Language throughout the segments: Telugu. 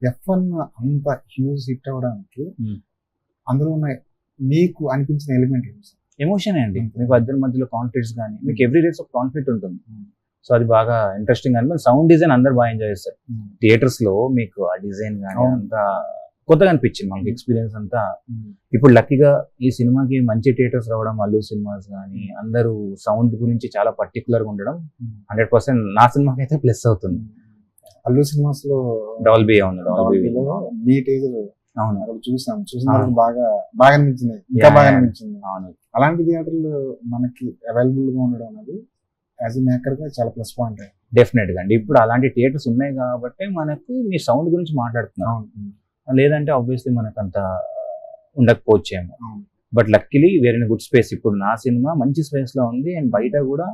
F1 అంత హ్యూజ్ హిట్ అవ్వడానికి అందులో ఉన్న మీకు అనిపించిన ఎలిమెంట్ ఏంటి సార్? ఎమోషన్ అండి. మీకు ఇద్దరి మధ్యలో కాన్ఫ్లిక్ట్స్ కానీ, మీకు ఎవ్రీ డేస్ ఒక కాన్ఫ్లిక్ట్ ఉంటుంది. సో అది బాగా ఇంట్రెస్టింగ్ అని. సౌండ్ డిజైన్ అందరు బాగా ఎంజాయ్ చేస్తారు. థియేటర్స్ లో మీకు ఆ డిజైన్ కానీ అంతా కొత్తగా అనిపించింది మనకి ఎక్స్పీరియన్స్ అంతా. ఇప్పుడు లక్కీగా ఈ సినిమాకి మంచి థియేటర్స్ రావడం, అల్లు సినిమాస్ కానీ అందరూ సౌండ్ గురించి చాలా పర్టికులర్ గా ఉండడం 100% నా సినిమాకి అయితే ప్లస్ అవుతుంది. అల్లు సినిమాస్ లో డాల్బీ అవును, మీ టీజర్ అవును అక్కడ చూసిన బాగా అనిపించింది, ఇంకా బాగా అనిపించింది. అవును, అలాంటి థియేటర్లు మనకి అవైలబుల్ గా ఉండడం అనేది యాజ్ ఎ మేకర్ గా చాలా ప్లస్ పాయింట్. డెఫినెట్ గా అండి. ఇప్పుడు అలాంటి థియేటర్స్ ఉన్నాయి కాబట్టి మనకు మీ సౌండ్ గురించి మాట్లాడుతున్నాం. లేదంటే ఆబ్వియస్లీ మనకు అంత ఉండకపోవచ్చేమో. But luckily we're in good space. ఇప్పుడు నా సినిమా మంచి స్పేస్ లో ఉంది అండ్ బయట కూడా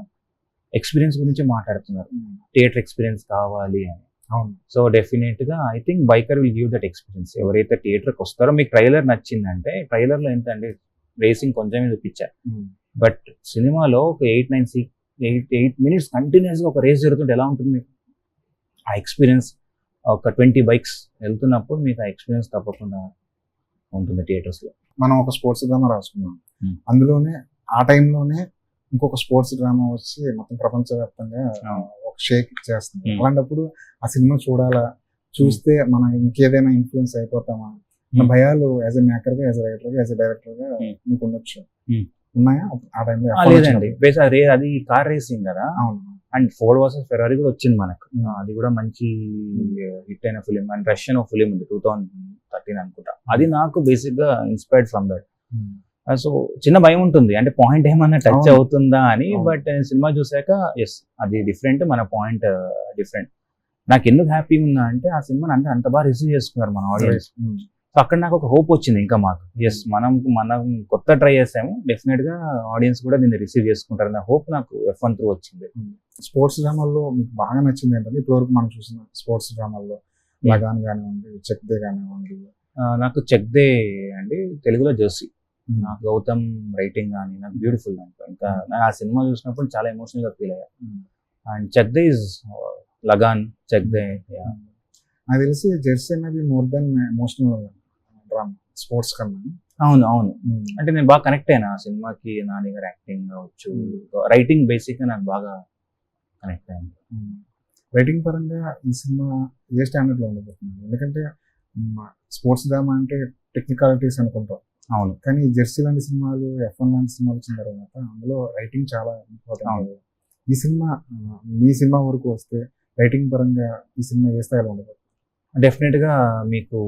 ఎక్స్పీరియన్స్ గురించి మాట్లాడుతున్నారు. థియేటర్ ఎక్స్పీరియన్స్ కావాలి అని. సో డెఫినెట్ గా I think biker will give that experience. ఎవరైతే థియేటర్కి వస్తారో, మీకు ట్రైలర్ నచ్చిందంటే, ట్రైలర్ లో ఏంటంటే రేసింగ్ కొంచెమే చూపించారు, బట్ సినిమాలో ఒక 8 minutes కంటిన్యూస్ గా ఒక రేస్ జరుగుతుంటే ఎలా ఉంటుంది మీకు ఆ ఎక్స్పీరియన్స్? ఒక 20 బైక్స్ వెళ్తున్నప్పుడు మీకు ఆ ఎక్స్పీరియన్స్ తప్పకుండా ఉంటుంది థియేటర్స్ లో. మనం ఒక స్పోర్ట్స్ డ్రామా రాసుకున్నాం, అందులోనే ఆ టైంలోనే ఇంకొక స్పోర్ట్స్ డ్రామా వచ్చి మొత్తం ప్రపంచవ్యాప్తంగా ఒక షేక్ చేస్తుంది. అలాంటప్పుడు ఆ సినిమా చూస్తే మనం ఇంకేదైనా ఇన్ఫ్లుయెన్స్ అయిపోతామా అన్న భయాలు యాజ్ ఎ మేకర్ గా, యాజ్ ఎ రైటర్ గా, యాజ్ ఎ డైరెక్టర్ గా మీకు ఉండొచ్చు. ఉన్నాయా ఆ టైంలో? లేదండి, అది కార్ రేసింగ్ కదా. అండ్ ఫోర్డ్ వర్సెస్ ఫెరారీ కూడా వచ్చింది మనకు. అది కూడా మంచి హిట్ అయిన ఫిలిం. అండ్ రష్యన్ ఫిలిం ఉంది 2013 అనుకుంటా. అది నాకు బేసిక్ గా ఇన్స్పైర్డ్ ఫ్రమ్ దట్. సో చిన్న భయం ఉంటుంది, అంటే పాయింట్ ఏమన్నా టచ్ అవుతుందా అని. బట్ సినిమా చూసాక ఎస్, అది డిఫరెంట్, మన పాయింట్ డిఫరెంట్. నాకు ఎందుకు హ్యాపీ ఉందా అంటే ఆ సినిమాని అంత బాగా రిసీవ్ చేసుకున్నారు మన ఆడియన్స్. సో అక్కడ నాకు ఒక హోప్ వచ్చింది ఇంకా మాకు. ఎస్, మనం కొత్త ట్రై చేసాము, డెఫినెట్ గా ఆడియన్స్ కూడా దీన్ని రిసీవ్ చేసుకుంటారు అనే హోప్ నాకు F1 త్రూ వచ్చింది. స్పోర్ట్స్ డ్రామాల్లో మీకు బాగా నచ్చింది ఏంటంటే ఇప్పటివరకు మనం చూసిన స్పోర్ట్స్ డ్రామాల్లో? లగాన్ కానివ్వండి, చెక్ దే కానివ్వండి. నాకు చెక్ దే అండి, తెలుగులో జెర్సీ. నాకు గౌతమ్ రైటింగ్ కానీ నాకు బ్యూటిఫుల్. ఇంకా ఆ సినిమా చూసినప్పుడు చాలా ఎమోషనల్ గా ఫీల్ అయ్యా. And Chak De is Lagaan, Chak De. నాకు తెలిసి జెర్సీ అనేది more than emotional drama sports కన్నా. అవును, అంటే నేను బాగా కనెక్ట్ అయినా ఆ సినిమాకి. నాని గారు యాక్టింగ్ కావచ్చు, రైటింగ్ బేసిక్ గా నాకు బాగా కనెక్ట్ అయింది. రైటింగ్ పరంగా ఈ సినిమా ఏ స్టాండర్డ్ లో ఉండబోతుంది? ఎందుకంటే స్పోర్ట్స్ డ్రామా అంటే టెక్నికాలిటీస్ అనుకుంటాం. అవును, కానీ జెర్సీ లాంటి సినిమాలు, F1 లాంటి సినిమాలు వచ్చిన తర్వాత అందులో రైటింగ్ చాలా ఇంపార్టెంట్. ఈ సినిమా, మీ సినిమా వరకు వస్తే రైటింగ్ పరంగా ఈ సినిమా ఏ స్థాయిలో ఉండబోతుంది? డెఫినెట్ గా మీకు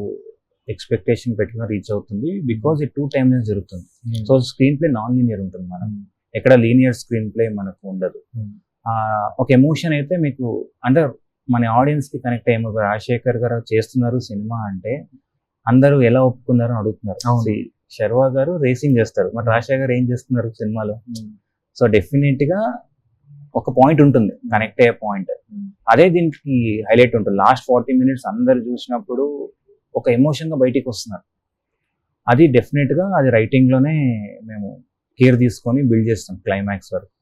ఎక్స్పెక్టేషన్ పెట్టుకుని రీచ్ అవుతుంది. బికాజ్ ఈ 2 timelines జరుగుతుంది. So screen play non linear ఉంటుంది. మనం ఎక్కడ లీనియర్ స్క్రీన్ ప్లే మనకు ఉండదు. ఒక ఎమోషన్ అయితే మీకు అంటే మన ఆడియన్స్ కి కనెక్ట్ అయ్యే, రాజశేఖర్ గారు చేస్తున్నారు సినిమా అంటే అందరూ ఎలా ఒప్పుకున్నారు అని అడుగుతున్నారు. శర్వా గారు రేసింగ్ చేస్తారు, మరి రాజశేఖర్ గారు ఏం చేస్తున్నారు సినిమాలో? సో డెఫినెట్ గా ఒక పాయింట్ ఉంటుంది, కనెక్ట్ అయ్యే పాయింట్. అదే దీనికి హైలైట్ ఉంటుంది. లాస్ట్ 40 minutes అందరు చూసినప్పుడు ఒక ఎమోషన్ గా బయటికి వస్తున్నారు. అది డెఫినెట్ గా అది రైటింగ్ లోనే మేము కేర్ తీసుకొని బిల్డ్ చేస్తాం క్లైమాక్స్ వరకు.